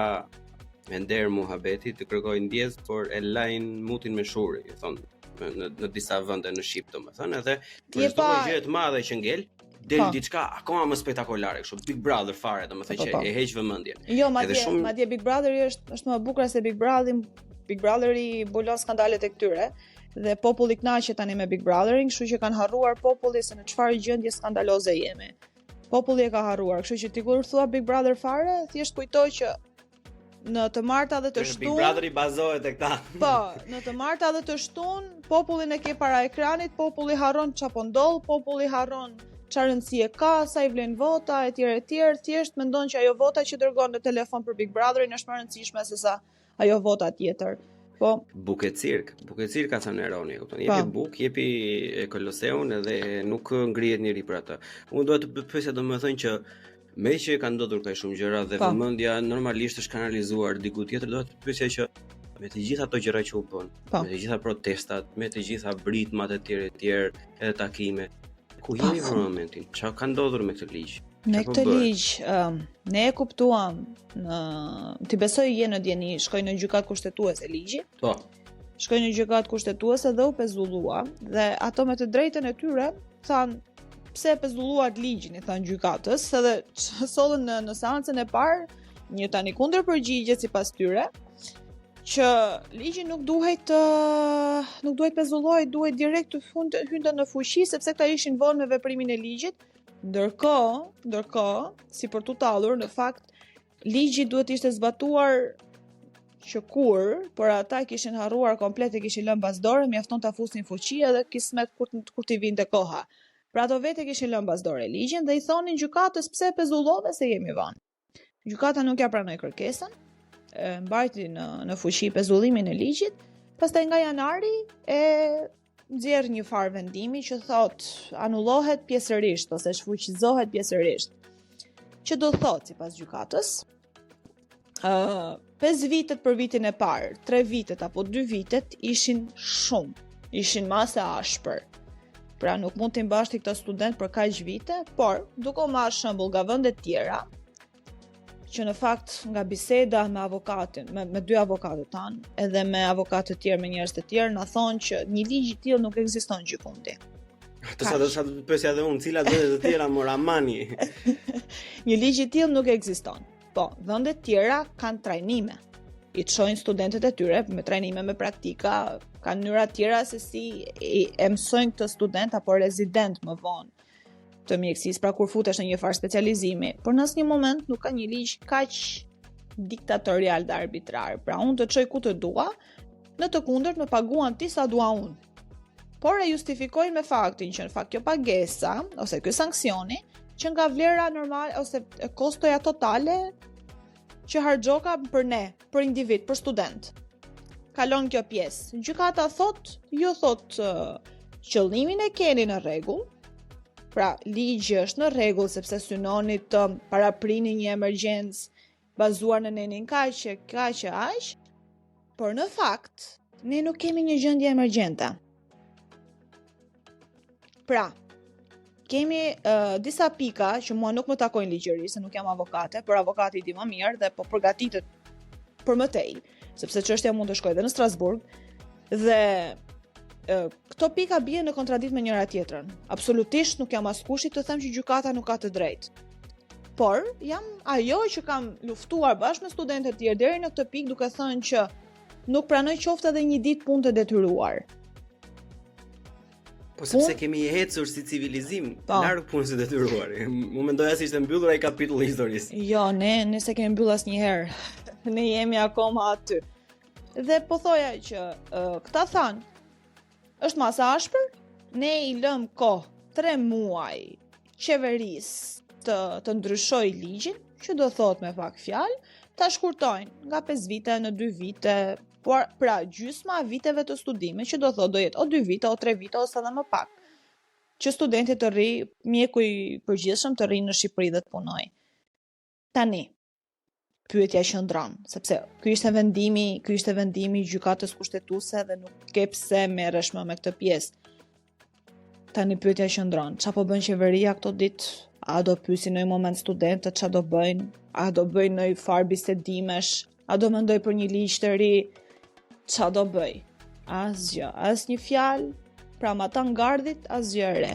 me nder muhabeti të kërkojnë ndjes, por e lajnë mutin me shuri, thonë në disa vende në Shqip, do me thënë, edhe për çdo gjë të madhe që ngel del diçka akoma më spektakolare, kështu Big Brother fare, domethënë që e heq vëmendjen. Jo, madje Big Brotheri është më e bukur se Big Brotheri bulon skandalet e këtyre dhe populli kënaqet tani me Big Brotherin, kështu që kanë harruar populli se në çfarë gjendje skandaloze jemi. Populli e ka harruar, kështu që ti kur thua Big Brother fare, thjesht kujtoj që në të marta dhe të shtunë Big Brotheri bazohet te këta. Po, në të marta dhe të shtunë, popullin e ke para ekranit, populli harron çapo ndodh, populli harron çfarë rëndësie ka, sa i vlen vota, etj, thjesht mendon që ajo vota që dërgon në telefon për Big Brotherin është më e rëndësishme se sa ajo vota tjetër. Po, buke cirk ka thënë Eroni, kupton? Jepi buk, jepi Koloseun edhe nuk ngrihet njëri për atë. Unë dua të pyesja domethënë që me që ka ndodhur kaq shumë gjëra dhe vëmendja normalisht është kanalizuar diku tjetër, dua të pyesja që me të gjitha ato gjëra që u bën, me të gjitha protestat, me të gjitha britmat e tjerë, edhe takime, ku jemi në momentin? Çfarë ka ndodhur me këtë ligj? Me këtë ligj, ne e kuptuam, ti besoj je në djeni, shkoj në gjykatë kushtetuese ligji. Po. Shkoj në gjykatë kushtetuese dhe u pezullua, dhe ato me të drejtën e tyre thanë pse e pezulluat ligjin, i thanë gjykatës, edhe sollën në seancën e parë një tani kundërpërgjigje sipas tyre, që ligji nuk duhet pezullohet, duhet direkt të hynte në fuqi sepse këta ishin vonë me veprimin e ligjit. Ndërkohë, si për tu tallur, në fakt ligji duhet ishte zbatuar që por ata kishin harruar komplet e kishin lënë bazdore, mjafton ta fusnin fuqi edhe kismet kur t'i vinte koha. Pra ato vetë kishin lënë bazdore ligjin dhe i thonin gjykatës pse pezullove se jemi vonë. Gjykata nuk ja pranoi kërkesën, mbajti në fuqi pezullimin e ligjit, pastaj nga janari e nxjerr një farë vendimi që thot anullohet pjesërisht ose shfuqizohet pjesërisht. Që do thot sipas gjykatës, 5 vitet për vitin e parë, 3 vitet apo 2 vitet ishin shumë, ishin masë ashpër. Pra nuk mund të mbashti këta student për kaq vite, por duke marrë shembull nga vende të tjera, që në fakt nga biseda me avokatin, me 2 avokatët tanë, edhe me avokatë të tjerë, me njerëz të tjerë, na thonë që një ligj i tillë nuk ekziston gjykundi. Sa do të pyesja edhe unë, cilat vende të tjera moramani? Një ligj i tillë nuk ekziston. Po, vende të tjera kanë trajnime. I çojnë studentët e tyre me trajnime me praktika, kanë mënyra të tjera se si e mësojnë këtë student apo rezident më vonë të mjekësisë, pra kur futesh në një farë specializimi, por në asnjë moment nuk ka një ligj kaq diktatorial dhe arbitrar. Pra unë të çoj ku të dua, në të kundërt më paguan ti sa dua unë. por e justifikojnë me faktin që në fakt kjo pagesa ose ky sanksioni që nga vlera normale ose kostoja totale që harxhoka për ne, për individ, për student. Kalon kjo pjesë. Gjykata thot, ju thot qëllimin e keni në rregull. Pra, ligji është në rregull sepse synoni të paraprini një emergjencë bazuar në nenin kaq, por në fakt ne nuk kemi një gjendje emergjente. Pra, kemi disa pika që mua nuk më takojnë ligjërisë, se nuk jam avokate, por avokati di më mirë dhe po përgatitet për më tej, sepse çështja mund të shkojë edhe në Strasburg dhe këto pika bien në kontradikt me njëra tjetrën. Absolutisht nuk jam askush të them që gjykata nuk ka të drejtë. Por jam ajo që kam luftuar bashkë me studentët tjerë deri në këtë pikë duke thënë që nuk pranoj qoftë edhe një ditë punë të detyruar. Po sepse kemi ecur si civilizim larg punës së detyruar. Unë mendoja se ishte mbyllur ai kapitulli i historisë. Jo, ne se kemi mbyll asnjëherë. Ne jemi akoma aty. Dhe po thoja që këta thanë është masa ashpër, ne i lëm kohë 3 muaj qeverisë të ndryshoj ligjin, që do thot me pak fjalë, ta shkurtojnë nga 5 vite në 2 vite, por pra gjysma viteve të studimit, që do thot do jetë o 2 vite, o 3 vite, ose edhe më pak, që studenti të rri, mjeku i përgjithshëm të rri në Shqipëri dhe të punoj. Tani, pyetja qëndron, sepse ky ishte vendimi i gjykatës kushtetuese dhe nuk ke pse merresh më me këtë pjesë. Tani pyetja qëndron, çfarë po bën qeveria këto ditë? A do pyesin në një moment studentët çfarë do bëjnë? A do bëjnë një farë bisedimesh? A do mendoj për një ligj të ri? Çfarë do bëj? Asgjë, asnjë fjalë, pra ma ta ngardhit asgjë e re.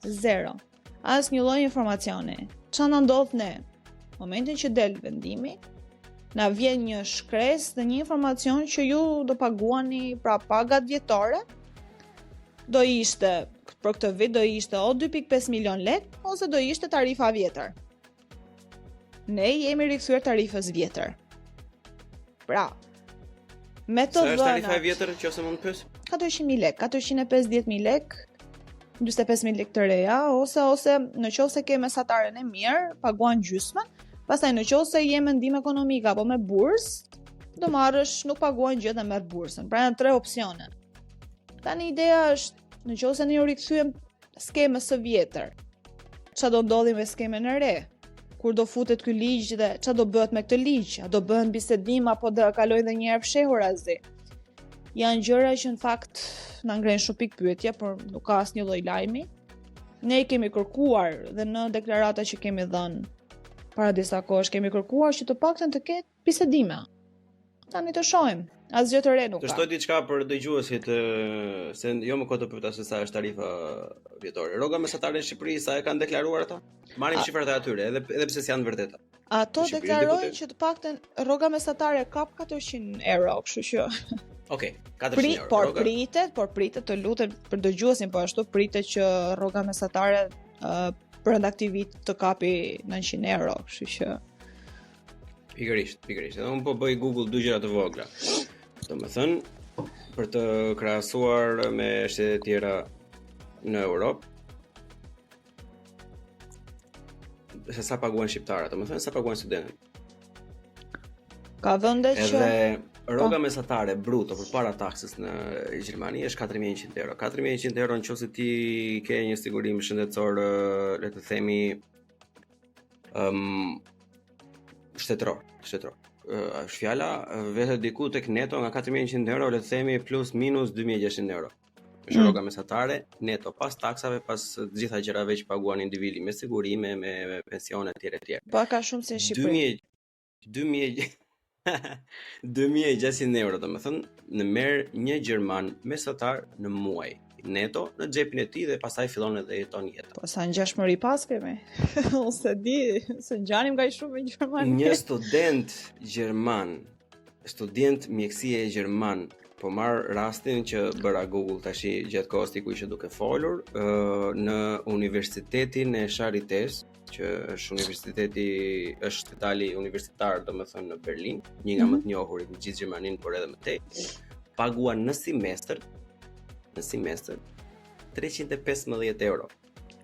Zero. Asnjë lloj informacioni. Çfarë na ndodh ne? Momentin që del vendimi, na vjen një shkresë dhe një informacion që ju do paguani pra pagat vjetore, do ishte, për këtë vit do ishte o 2.5 milion lek, ose do ishte tarifa vjetër. Ne jemi rikthyer tarifës vjetër. Pra, me të dhënat... Sa është tarifa vjetër që ose mund të pyes? 400.000 lek, 450.000 lek, 45.000 lek të reja, ose në qoftë se ke mesataren e mirë, paguan gjysmën. Pastaj në qoftë se je me ndihmë ekonomike apo me bursë, do marrësh nuk paguan gjë dhe merr bursën. Pra janë 3 opsione. Tani ideja është, në qoftë se ne u rikthyem skemës së vjetër, çfarë do ndodhi me skemën e re? Kur do futet ky ligj dhe çfarë do bëhet me këtë ligj? A do bëhen bisedim apo do kalojë edhe një herë fshehur azi? Janë gjëra që në fakt na ngrenë shumë pikë pyetje, por nuk ka asnjë lloj lajmi. Ne i kemi kërkuar dhe në deklarata që kemi dhënë para disa kohësh kemi kërkuar që të paktën të ketë bisedime. Tani të shohim. Asgjë të re nuk ka. Të shtoj diçka për dëgjuesit, se jo më kohë të pyeta se sa është tarifa vjetore. Rroga mesatare në Shqipëri sa e kanë deklaruar ata? Marrim shifrat e atyre, edhe pse s'janë vërteta. Ato deklarojnë që të paktën rroga mesatare kap 400 euro, kështu që Okej, 400 euro. Por pritet të lutem për dëgjuesin, po ashtu pritet që rroga mesatare brenda këtij viti të kapi 900 euro, kështu që Pikërisht. Edhe unë po bëj Google 2 gjëra të vogla. Domethënë, për të krahasuar me shtetet tjera në Europë, se sa paguajnë shqiptarët, domethënë sa paguajnë studentët. Ka vende që rroga mesatare bruto përpara taksës në Gjermani është 4100 euro. 4100 euro nëse ti ke një sigurim shëndetësor, le të themi shtetëror. Është fjala vetë diku tek neto nga 4100 euro, le të themi plus minus 2600 euro. Është rroga mesatare neto pas taksave, pas të gjitha gjërave që paguan individi me sigurime, me pensione etj. Po ka shumë si në Shqipëri. 2600 euro, domethënë në merr një gjerman mesatar në muaj neto në xhepin e tij dhe pastaj fillon edhe jeton jetën. Po sa ngjashmëri pas kemi? Unë se di, se ngjanim nga shumë me gjerman. Një student gjerman, student mjekësie gjerman, po marr rastin që bëra Google tash gjatë kohës ku ishte duke folur në Universitetin e Charités, që është spitali universitar, domethënë në Berlin, një nga më të njohurit në gjithë Gjermaninë, por edhe më tej. Paguan në semestër në semestër 315 euro.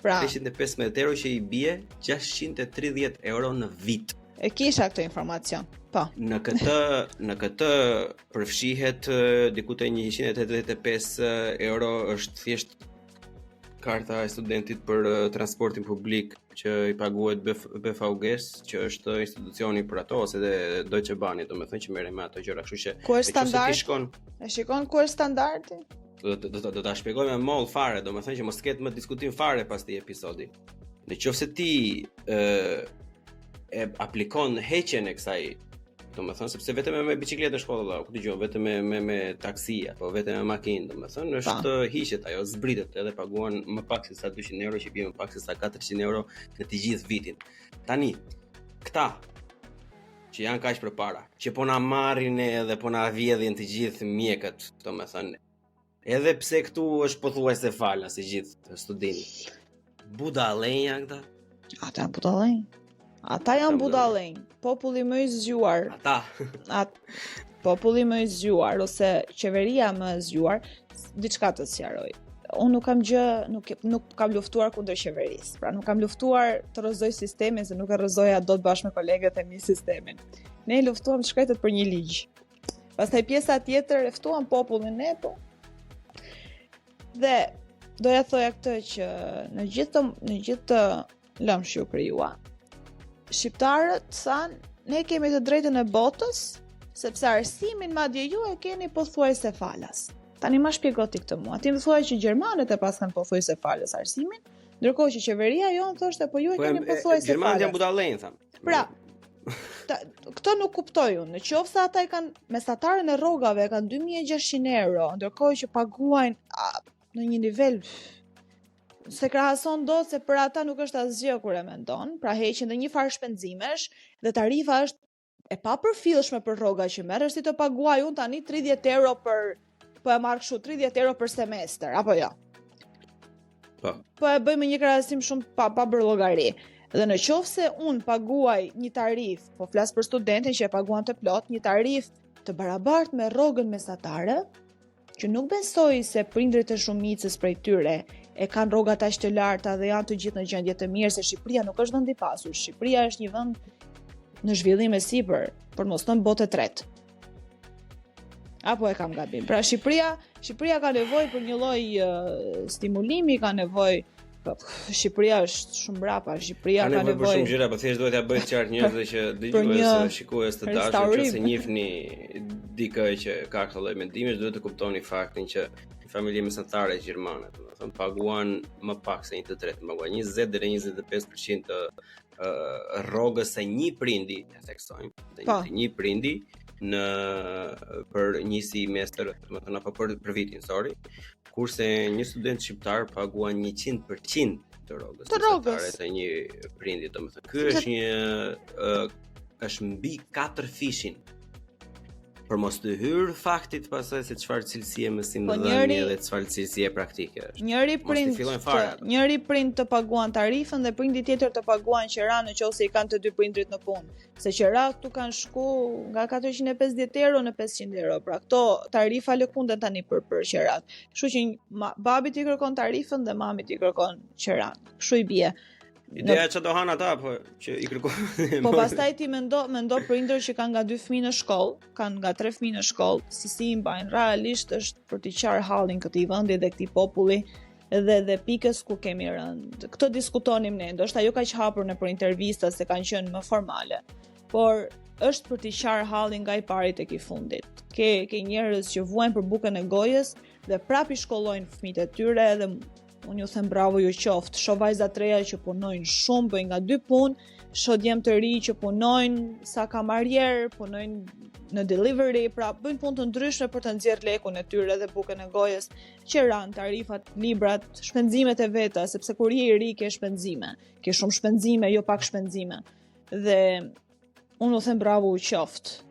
Pra, 315 euro që I bie 630 euro në vit. E kisha këtë informacion. Po. Në këtë përfshihet diku te 185 euro është thjesht karta e studentit për transportin publik që I paguhet BVG-s, që është institucioni për ato ose dhe Deutsche Bahn, domethënë që merren me ato gjëra, kështu që ku është standard? Shkon, e shikon ku është standardi? do ta shpjegoj me moll fare, domethënë që mos ketë më diskutim fare pas këtij episodi. Nëse ti e aplikon heqjen e kësaj, domethënë sepse vetëm me bicikletë në shkollë valla, ku dëgjoj, vetëm me taksi apo vetëm me makinë, domethënë është hiqet ajo, zbritet edhe paguan më pak se sa 200 euro, që bie më pak se sa 400 euro në të gjithë vitin. Tani, këta që janë kaq përpara, që po na marrin edhe po na vjedhin të gjithë mjekët, domethënë, edhe pse këtu është pothuajse falas I gjithë studentë. Budallënj janë këta. Ata janë budallënj. Ata janë budallënj. Populli më I zgjuar. Populli më I zgjuar ose qeveria më e zgjuar, diçka të sqaroj. Unë nuk kam nuk kam luftuar kundër qeverisë. Pra nuk kam luftuar të rrëzoj sistemin, se nuk e rrëzoja dot bashkë me kolegët e mi sistemin. Ne luftuam shkretët për një ligj. Pastaj pjesa tjetër e ftuan popullin ne, po. Dhe doja thoja këtë që në gjithë të lëmë që u krijua, shqiptarët thanë, ne kemi të drejtën e botës, sepse arsimin madje ju e keni pothuajse falas. Tani ma shpjego ti këtë mua. Ti më thuaj që gjermanët e pas kanë pothuajse falas arsimin, ndërkohë që qeveria jonë thoshte po ju e keni pothuajse falas. Gjermanët janë budallënj, tham. Pra, këtë nuk kuptoj unë. Në qoftë se ata mesatarën e rrogave kanë 2600 euro, ndërkohë që paguajnë në një nivel se krahason do se për ata nuk është asgjë kur e mendon, pra heqin dhe një farë shpenzimesh dhe tarifa është e papërfillshme për rroga që merr, është si të paguaj unë tani 30 euro po e marr kështu 30 euro për semestër, apo jo? Po e bëjmë një krahasim shumë pa bërë llogari. Dhe në qoftë se unë paguaj një tarif, po flas për studentin që e paguan të plot, një tarif të barabartë me rrogën mesatare, që nuk besoj se prindrit e shumicës prej tyre e kanë rrogat aq të larta dhe janë të gjithë në gjendje të mirë, se Shqipëria nuk është vend I pasur. Shqipëria është një vend në zhvillim e sipër, por mos thon botë e tretë. Apo e kam gabim. Pra Shqipëria ka nevojë për një lloj stimulimi, ka nevojë. Shqipëria është shumë brapa, Shqipëria ka nevojë për shumë gjëra, po thjesht duhet ja bëj qartë njerëzve që dëgjues, shikues të dashur, nëse njihni dikë që ka këtë lloj mendimesh, duhet të kuptoni faktin që familje mesatare gjermane, domethënë paguan më pak se 1/3, paguan 20 deri 25% të rrogës së një prindi, ja theksojmë, një prindi për një semestër, domethënë apo për vitin, kurse një student shqiptar paguan 100% të rrogës mesatare të një prindi, domethënë ky është mbi 4 fishin. Për mos të hyrë faktit pasaj se çfarë cilësie mësimdhënie dhe çfarë cilësie praktike është. Njëri prind të paguan tarifën dhe prindi tjetër të paguan qira nëse I kanë të dy prindrit në punë. Se qira këtu kanë shku nga 450 euro në 500 euro. Pra këto tarifa lëkunden tani për qirat. Kështu që babit I kërkon tarifën dhe mamit I kërkon qiran. Kështu I bie. Ideja që do hanë ata, po që I kërkojnë. Po pastaj ti mendo prindër që kanë nga 2 fëmijë në shkollë, kanë nga 3 fëmijë në shkollë, si I mbajnë realisht është për të qarë hallin këtij vendi dhe këtij populli dhe pikës ku kemi rënë. Këtë diskutonim ne, ndoshta jo kaq hapur në për intervista se kanë qenë më formale, por është për të qarë hallin nga I pari tek I fundit. Ke njerëz që vuajnë për bukën e gojës dhe prap I shkollojnë fëmijët e tyre dhe unë ju them bravo ju qoftë, shoh vajza të reja që punojnë shumë, bëjnë nga 2 punë, shoh djem të ri që punojnë sa kamarier, punojnë në delivery, pra bëjnë punë të ndryshme për të nxjerrë lekun e tyre dhe bukën e gojës, qiran, tarifat, librat, shpenzimet e veta, sepse kur je I ri ke shpenzime, ke shumë shpenzime, jo pak shpenzime. Dhe unë u them bravo u qoftë.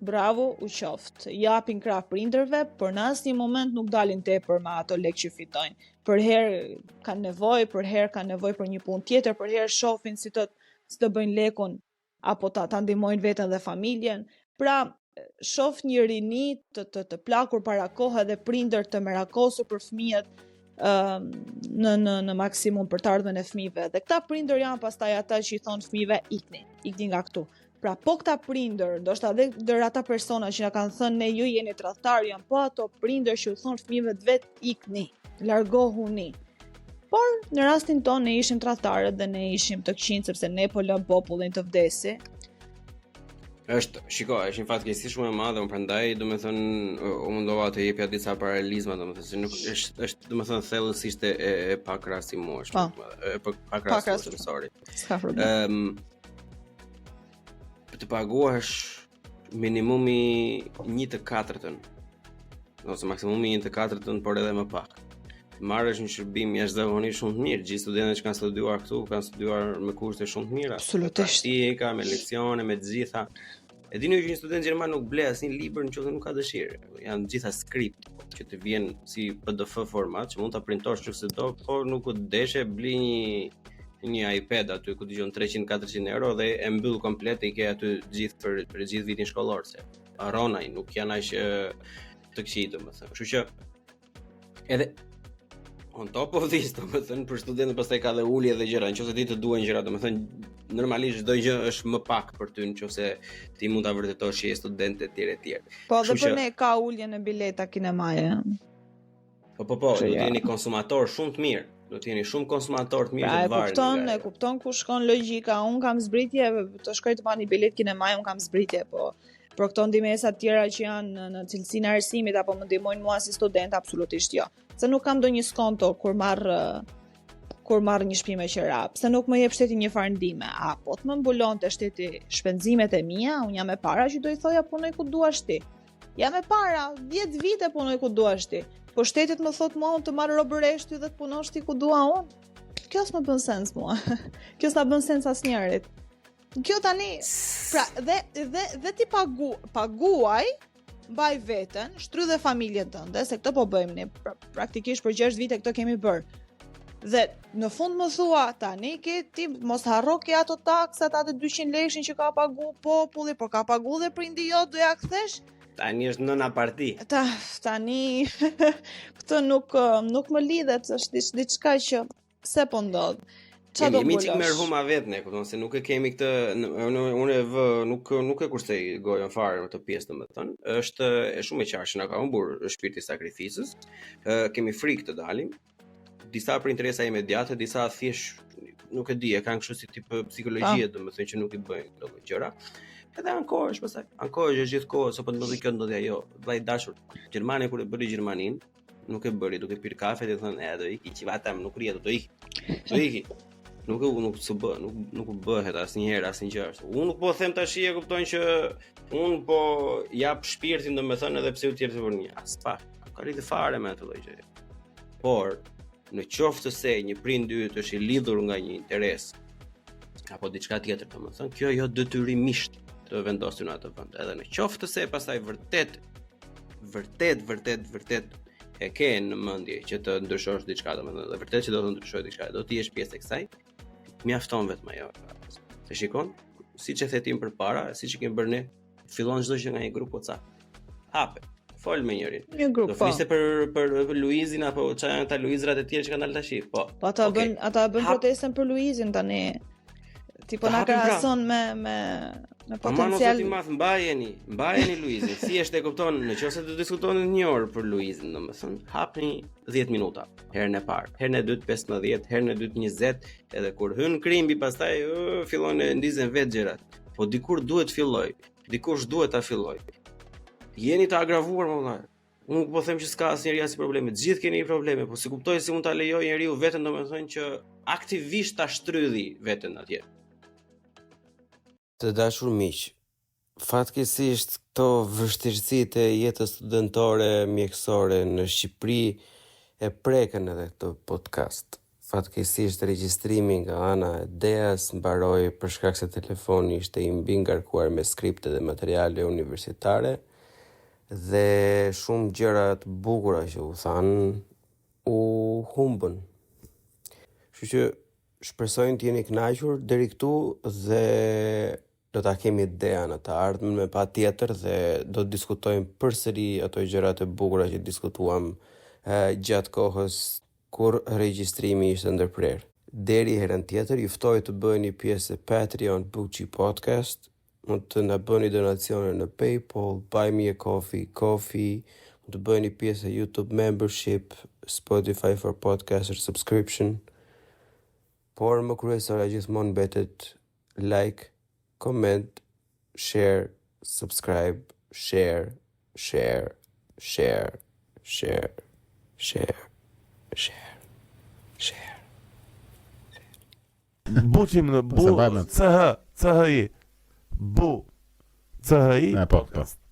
Bravo u qoftë. Japin krah prindërve, por në asnjë moment nuk dalin tepër me ato lekë që fitojnë. Për herë kanë nevojë për një punë tjetër, për herë shohin si të bëjnë lekun apo ta ndihmojnë veten dhe familjen. Pra, shoh një rini të plakur para kohë dhe prindër të merakosur për fëmijët në maksimum për të ardhmen e fëmijëve. Dhe këta prindër janë pastaj ata që i thon fëmijëve ikni nga këtu. Pra po këta prindër, ndoshta edhe ndër ata persona që na kanë thënë ne ju jeni tradhtar, janë po ato prindër që u thon fëmijëve vet ikni, largohuni. Por në rastin tonë ne ishim tradhtarët dhe ne ishim të këqinj sepse ne po lëm popullin të vdesi. Është një fatkeqësi shumë e madhe, prandaj domethënë u mundova të jepja disa paralelizma, domethënë se nuk është domethënë thellësisht e pakrahasimshme. Pakrahasimshme, sorry. S'ka problem. Të paguash minimumi 1/4 ose maksimumi 1/4, por edhe më pak. Marrësh një shërbim jashtëzakonisht shumë të mirë. Gjithë studentët që kanë studiuar këtu kanë studiuar me kurse shumë të mira. Absolutisht. Praktika, me leksione, me të gjitha. E dini që një student gjerman nuk ble asnjë libër nëse nuk ka dëshirë. Janë të gjitha skript që të vjen si PDF format që mund ta printosh nëse do, por nuk u deshe bli një iPad aty ku dëgjon 300-400 euro dhe e mbyll komplet, i ke aty gjithë për gjithë vitin shkollor se arronaj nuk janë aq të këqij domethënë. Kështu që edhe on top of this, domethënë për studentët pastaj ka dhe ulje dhe gjëra, nëse ti të duan gjëra, domethënë normalisht çdo gjë është më pak për ty nëse ti mund ta vërtetosh që je student etj. Po dhe për ne ka ulje në bileta kinemaje. Po, do të jeni konsumator shumë të mirë. Do të jeni shumë konsumator të mirë të varur. E kupton ku shkon logjika. Un kam zbritje të shkoj të marr një bilet kinemaje, un kam zbritje, po për këto ndihmesa të tjera që janë në cilësinë e arsimit apo më ndihmojnë mua si student, absolutisht jo. Se nuk kam ndonjë skonto kur marr një shtëpi me qira, pse nuk më jep shteti një farë ndihme, apo të më mbulonte shteti shpenzimet e mia, un jam e para që do i thoja punoj ku duash ti. Jam e para, 10 vite punoj ku duash ti. Po shtetit më thot mua unë të marrë robëreshti dhe të punosh ti ku dua unë. Kjo s'më bën sens mua. Kjo s'na bën sens asnjërit. Kjo tani, pra, dhe ti paguaj, mbaj veten, shtrydhe familjen tënde, se këtë po bëjmë ne, praktikisht për 6 vite këtë kemi bërë. Dhe në fund më thua, tani ti mos harro ke ato taksat, ato 200 lekëshin që ka pagu populli, por ka pagu dhe prindi jo, do ja kthesh. Tani është nëna parti. Tani këtë nuk më lidhet, është diçka që pse po ndodh. Çfarë do bësh? Jemi çik merhuma vetë ne, kupton se nuk e kemi këtë, unë nuk e kursej gojën fare këtë pjesë domethënë. Është shumë e qartë që na ka humbur shpirti i sakrificës. Kemi frikë të dalim. Disa për interesa imediate, disa thjesht nuk e di, e kanë kështu si tip psikologjie domethënë që nuk i bëjnë këto gjëra. Edhe ankohesh pastaj. Ankohesh gjithkohë, se po të ndodhi kjo ndodhi ajo. Vllai dashur, Gjermania kur e bëri Gjermanin, nuk e bëri duke pirë kafe dhe thonë, do iki qivatam, nuk rrihet, do iki. Do iki. Nuk u bëhet asnjëherë asnjë gjë. Unë nuk po them tash e kupton që unë po jap shpirtin domethënë edhe pse u tjerë të vënë. Aspa, ka lidhje fare me atë lloj gjëje. Por në qoftë se një prind yt është i lidhur nga një interes apo diçka tjetër domethënë, kjo jo detyrimisht të vendosur në atë vend. Edhe në qoftë se pastaj vërtet e ke në mendje që të ndryshosh diçka, domethënë, dhe vërtet që do të ndryshoj diçka, do të jesh pjesë e kësaj, mjafton vetëm ajo. Se shikon, siç e thetim përpara, siç e kemi bërë ne, fillon çdo gjë nga një grup WhatsApp. Hape, fol me njërin. Një grup, do fliste për Luizin apo çfarë janë ata Luizrat e tjerë që kanë dalë tash. Po. Po ata bën protestën për Luizin tani. Tipo na krahason me potencial. Mbajeni Luizin. Si është e kupton, nëse do të diskutoni një orë për Luizin, domethënë, hapni 10 minuta. Herën e parë, herën e dytë 15, herën e dytë 20, edhe kur hyn krimbi pastaj fillon të ndizen vetë gjërat. Po dikur duhet filloj. Dikush duhet ta filloj. Jeni të agravuar më vëllai. Unë po them që s'ka asnjëri as probleme. Të gjithë keni probleme, po si kuptoj si mund ta lejoj njeriu veten domethënë që aktivisht ta shtrydhi veten atje. Të dashur miq, fatkeqësisht këto vështirësitë e jetës studentore mjekësore në Shqipëri e prekën edhe këtë podcast. Fatkeqësisht regjistrimi nga ana e Deas mbaroi për shkak se telefoni ishte i mbi ngarkuar me skripte dhe materiale universitare dhe shumë gjëra të bukura që u than u humbën. Kështu që shpresojnë të jeni kënaqur deri këtu dhe do ta kemi ideja në të ardhmen me patjetër dhe do të diskutojmë përsëri ato gjërat e bukura që diskutuam gjatë kohës kur regjistrimi ishte ndërprer. Deri herën tjetër, ju ftoj të bëni pjesë e Patreon Bucci Podcast, mund të na bëni donacione në PayPal, Buy Me a Coffee, mund të bëni pjesë e YouTube Membership, Spotify for Podcaster Subscription. Por më kryesore gjithmonë mbetet like, comment, share, subscribe, share. Buqim në bu, CHI, bu, CHI, podcast.